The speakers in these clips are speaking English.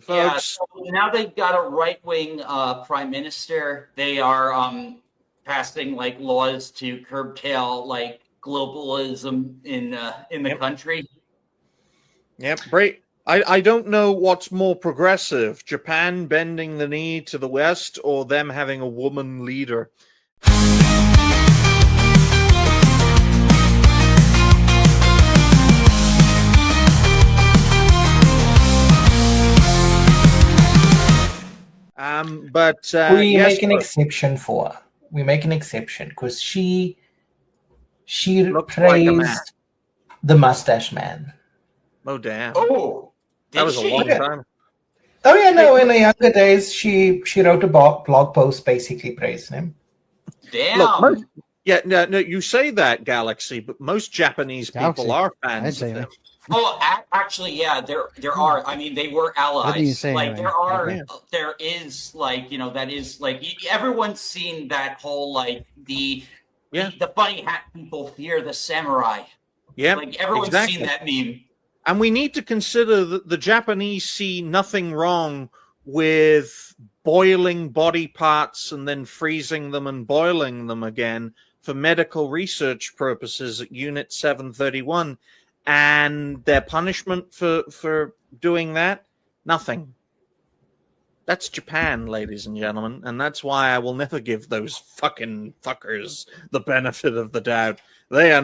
folks. So now they've got a right-wing prime minister. They are passing like laws to curtail like globalism in the country. Yep, great. I don't know what's more progressive, Japan bending the knee to the West or them having a woman leader. But we make an exception for her. We make an exception because she looks praised like the mustache man. Oh damn! Oh, that was a long time. Oh yeah, no. In the younger days, she wrote a blog post basically praising him. Damn. Look, no. You say that, Galaxy, but most Japanese people are fans of him. Oh, actually, yeah, there are. I mean, they were allies. What do you say, like anyway? there is like that is like everyone's seen that whole like the funny hat people fear the samurai. Yeah, like everyone's seen that meme. And we need to consider that the Japanese see nothing wrong with boiling body parts and then freezing them and boiling them again for medical research purposes at Unit 731. And their punishment for doing that? Nothing. That's Japan, ladies and gentlemen. And that's why I will never give those fucking fuckers the benefit of the doubt. They are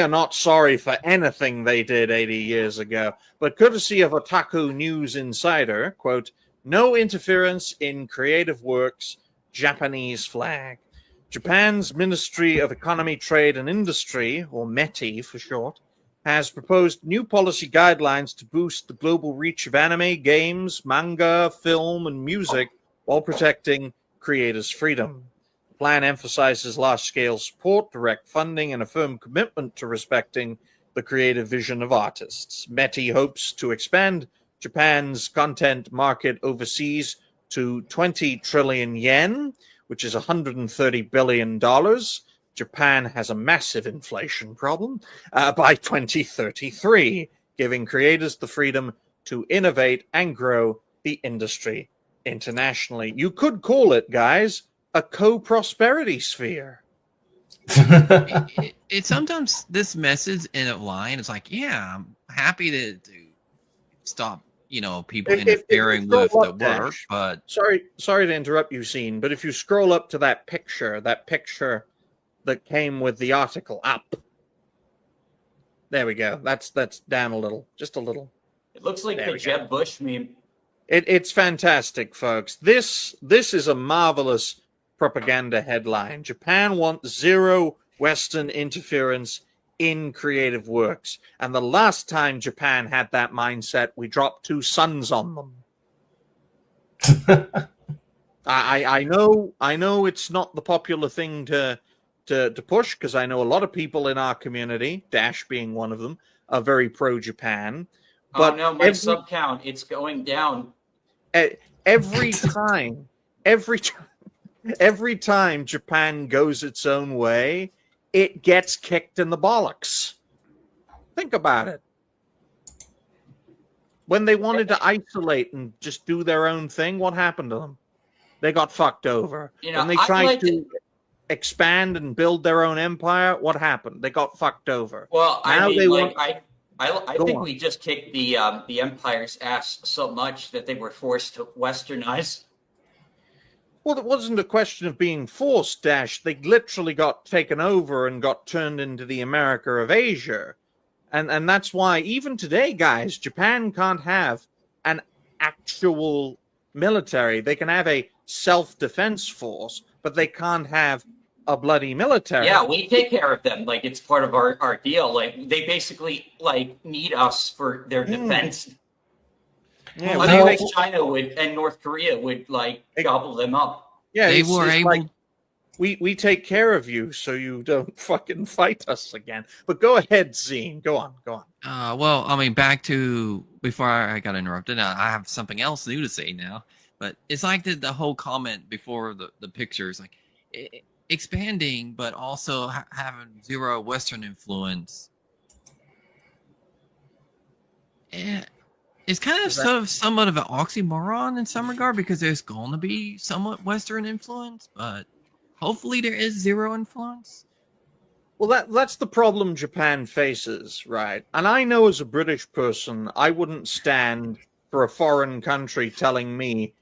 not sorry for anything they did 80 years ago. But courtesy of Otaku News Insider, quote, no interference in creative works, Japanese flag. Japan's Ministry of Economy, Trade and Industry, or METI for short, has proposed new policy guidelines to boost the global reach of anime, games, manga, film, and music while protecting creators' freedom. The plan emphasizes large-scale support, direct funding, and a firm commitment to respecting the creative vision of artists. METI hopes to expand Japan's content market overseas to 20 trillion yen, which is $130 billion. Japan has a massive inflation problem by 2033, giving creators the freedom to innovate and grow the industry internationally. You could call it, guys, a co-prosperity sphere. it sometimes this message in a line is like, yeah, I'm happy to stop, people interfering with the work. But sorry to interrupt you, Scene, but if you scroll up to that picture that came with the article up. There we go. That's down a little, just a little. It looks like the Jeb Bush meme. It's fantastic, folks. This is a marvelous propaganda headline. Japan wants zero Western interference in creative works. And the last time Japan had that mindset, we dropped 2 suns on them. I know it's not the popular thing to push, because I know a lot of people in our community, Dash being one of them, are very pro-Japan. But oh no, my sub count, it's going down. Every time Japan goes its own way, it gets kicked in the bollocks. Think about it. When they wanted to isolate and just do their own thing, what happened to them? They got fucked over. When they tried to expand and build their own empire, what happened? They got fucked over. Well, I think we just kicked the empire's ass so much that they were forced to westernize. Well, it wasn't a question of being forced, Dash. They literally got taken over and got turned into the America of Asia. And that's why, even today, guys, Japan can't have an actual military. They can have a self-defense force, but they can't have a bloody military. Yeah, we take care of them. Like, it's part of our deal. Like, they basically, like, need us for their defense. Yeah, otherwise China and North Korea would, like, gobble them up. Yeah, they were able... Like, we take care of you so you don't fucking fight us again. But go ahead, Zine. Go on. Well, I mean, back to before I got interrupted, I have something else new to say now. But it's like the whole comment before the pictures, like expanding, but also having zero Western influence. It's kind of somewhat of an oxymoron in some regard because there's going to be somewhat Western influence, but hopefully there is zero influence. Well, that's the problem Japan faces, right? And I know as a British person, I wouldn't stand for a foreign country telling me,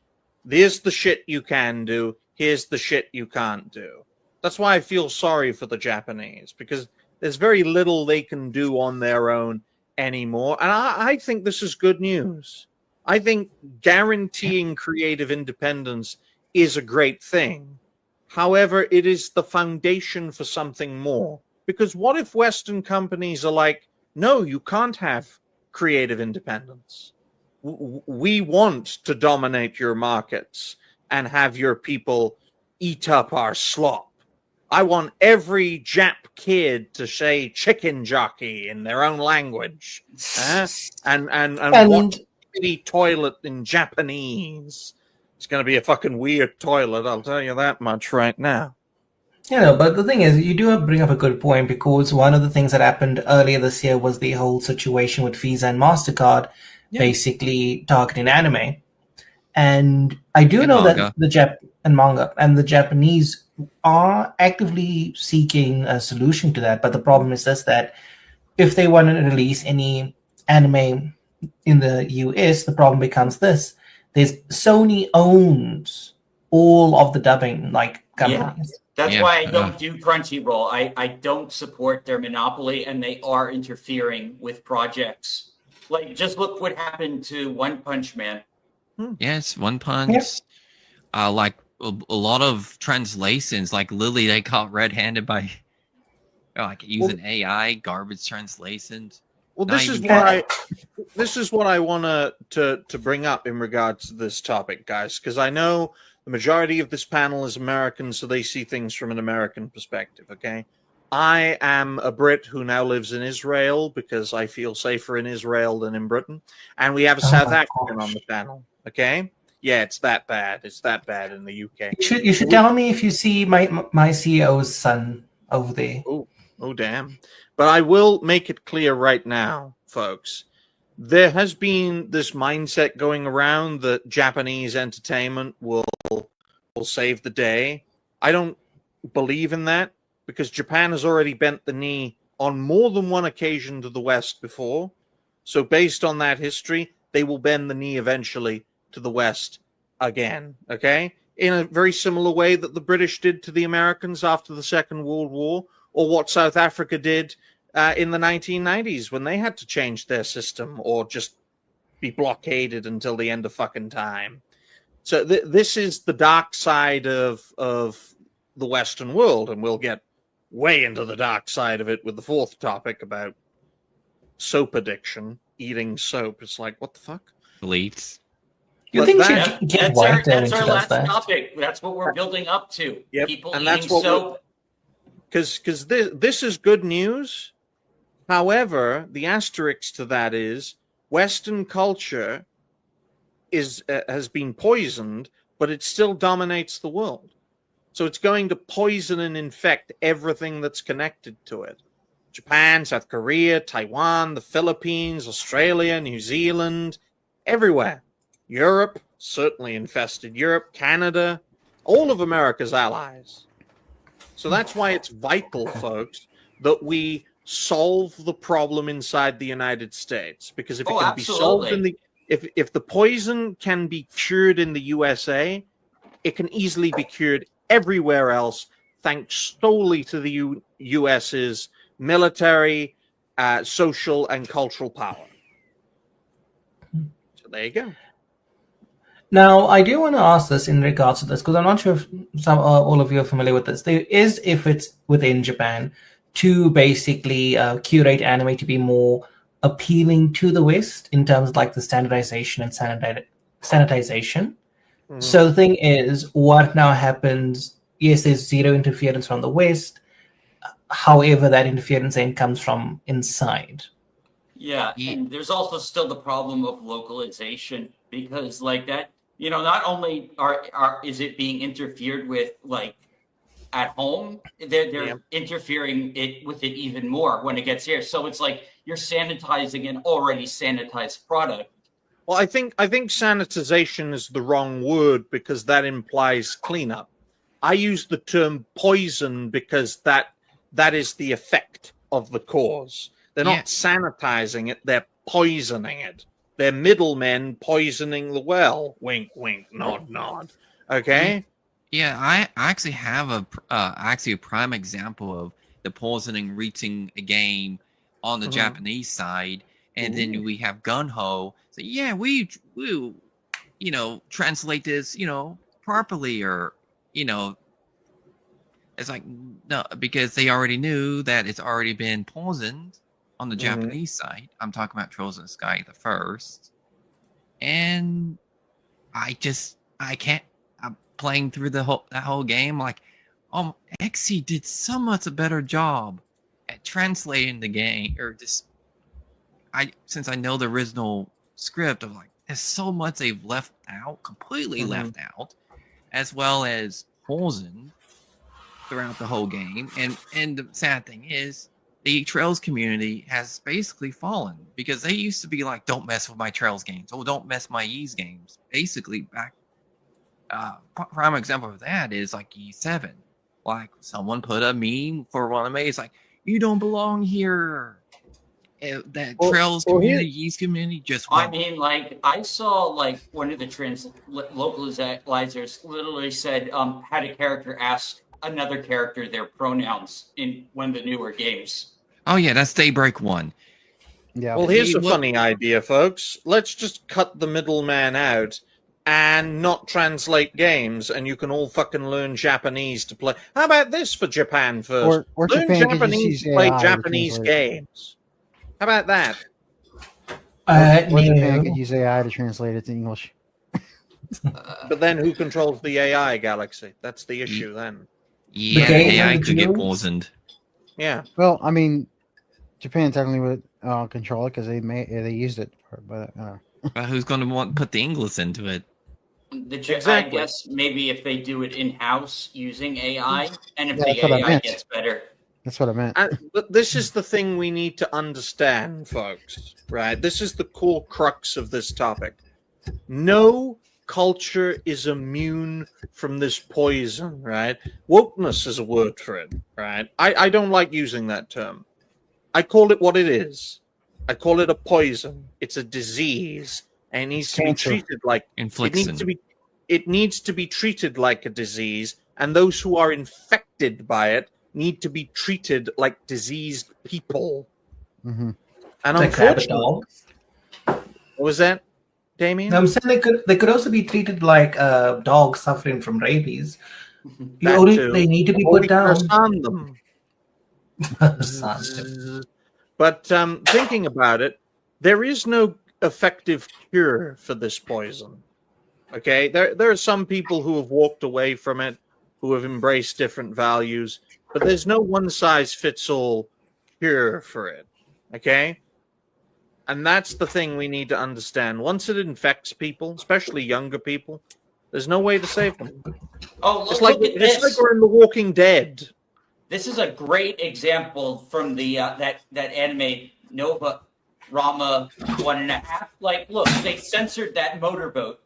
"Here's the shit you can do, here's the shit you can't do." That's why I feel sorry for the Japanese, because there's very little they can do on their own anymore. And I think this is good news. I think guaranteeing creative independence is a great thing. However, it is the foundation for something more. Because what if Western companies are like, no, you can't have creative independence. We want to dominate your markets and have your people eat up our slop. I want every Jap kid to say chicken jockey in their own language. And watch the toilet in Japanese. It's going to be a fucking weird toilet, I'll tell you that much right now. But the thing is, you do bring up a good point, because one of the things that happened earlier this year was the whole situation with Visa and MasterCard basically targeting anime. And I do know manga. that the Japanese are actively seeking a solution to that. But the problem is this, that if they want to release any anime in the US, the problem becomes this. Sony owns all of the dubbing companies. Yeah. That's why I don't do Crunchyroll. I don't support their monopoly, and they are interfering with projects. Like, just look what happened to One Punch Man. Yes, One Punch. Like a lot of translations, like Lily, they caught red-handed by using AI garbage translations. Well, this is what I want to bring up in regards to this topic, guys, because I know the majority of this panel is American, so they see things from an American perspective, okay? I am a Brit who now lives in Israel because I feel safer in Israel than in Britain. And we have a South African on the panel, okay? Yeah, it's that bad. It's that bad in the UK. You should tell me if you see my CEO's son over there. Oh, damn. But I will make it clear right now, folks. There has been this mindset going around that Japanese entertainment will save the day. I don't believe in that, because Japan has already bent the knee on more than one occasion to the West before. So based on that history, they will bend the knee eventually to the West again, okay? In a very similar way that the British did to the Americans after the Second World War, or what South Africa did in the 1990s when they had to change their system or just be blockaded until the end of fucking time. So this is the dark side of the Western world, and we'll get way into the dark side of it with the fourth topic about soap addiction, eating soap. It's like, what the fuck? Bleats. You think that's our last topic. That's what we're building up to. Yep. People and eating that's what soap. Because this is good news. However, the asterisk to that is Western culture has been poisoned, but it still dominates the world. So it's going to poison and infect everything that's connected to it. Japan, South Korea, Taiwan, the Philippines, Australia, New Zealand, everywhere. Europe, certainly infested Europe, Canada, all of America's allies. So that's why it's vital, folks, that we solve the problem inside the United States. Because if it can be solved if the poison can be cured in the USA, it can easily be cured everywhere else, thanks solely to the US's military, social, and cultural power. So there you go. Now, I do want to ask this in regards to this, because I'm not sure if all of you are familiar with this. There is, if it's within Japan, to basically curate anime to be more appealing to the West in terms of like the standardization and sanitization. Mm-hmm. So the thing is, what now happens, yes, there's zero interference from the West. However, that interference then comes from inside. Yeah, and there's also still the problem of localization, because like that, you know, not only is it being interfered with like at home, they're interfering with it even more when it gets here. So it's like you're sanitizing an already sanitized product, Well, I think sanitization is the wrong word because that implies cleanup. I use the term poison because that is the effect of the cause. They're not sanitizing it; they're poisoning it. They're middlemen poisoning the well. Wink, wink, nod, nod. Okay. Yeah, I actually have a prime example of the poisoning reaching a game on the Japanese side, and then we have Gun Ho. So yeah, we translate this properly, or it's like no, because they already knew that it's already been poisoned on the Japanese side. I'm talking about Trolls in the Sky the first, and I can't. I'm playing through that whole game like, XE did so much a better job at translating the game, or just since I know the original script of like, there's so much they've left out, completely left out, as well as poisoned throughout the whole game. And the sad thing is, the Trails community has basically fallen because they used to be like, don't mess with my Trails games. Oh, don't mess my Ys games. Basically, back prime example of that is like E7. Like, someone put a meme for one of me. It's like, you don't belong here. That Trails community, Ys community just went. I mean, like, I saw, like, one of the localizers literally said, had a character ask another character their pronouns in one of the newer games. Oh, yeah, that's Daybreak 1. Yeah. Well, here's a funny idea, folks. Let's just cut the middleman out and not translate games, and you can all fucking learn Japanese to play. How about this for Japan first? Or learn Japan Japanese to play Japanese games. How about that? Or Japan could use AI to translate it to English. But then who controls the AI, Galaxy? That's the issue then. Yeah, the AI could get poisoned. Yeah. Well, I mean, Japan technically would control it because they used it, but who's going to want to put the English into it? Exactly. I guess maybe if they do it in-house using AI, and if the AI gets better. That's what I meant. But this is the thing we need to understand, folks, right? This is the core crux of this topic. No culture is immune from this poison, right? Wokeness is a word for it, right? I don't like using that term. I call it what it is. I call it a poison. It's a disease, and it needs to be treated like it needs to be treated like a disease, and those who are infected by it need to be treated like diseased people. And unfortunately, what was that, Damien? I'm saying they could also be treated like dogs suffering from rabies. They need to be put down. Them. But thinking about it, there is no effective cure for this poison. Okay, there are some people who have walked away from it, who have embraced different values, but there's no one-size-fits-all cure for it. Okay, and that's the thing we need to understand. Once it infects people, especially younger people, there's no way to save them. Oh, it's like we're in The Walking Dead. This is a great example from the that anime Nova Rama 1.5. Like, look, they censored that motorboat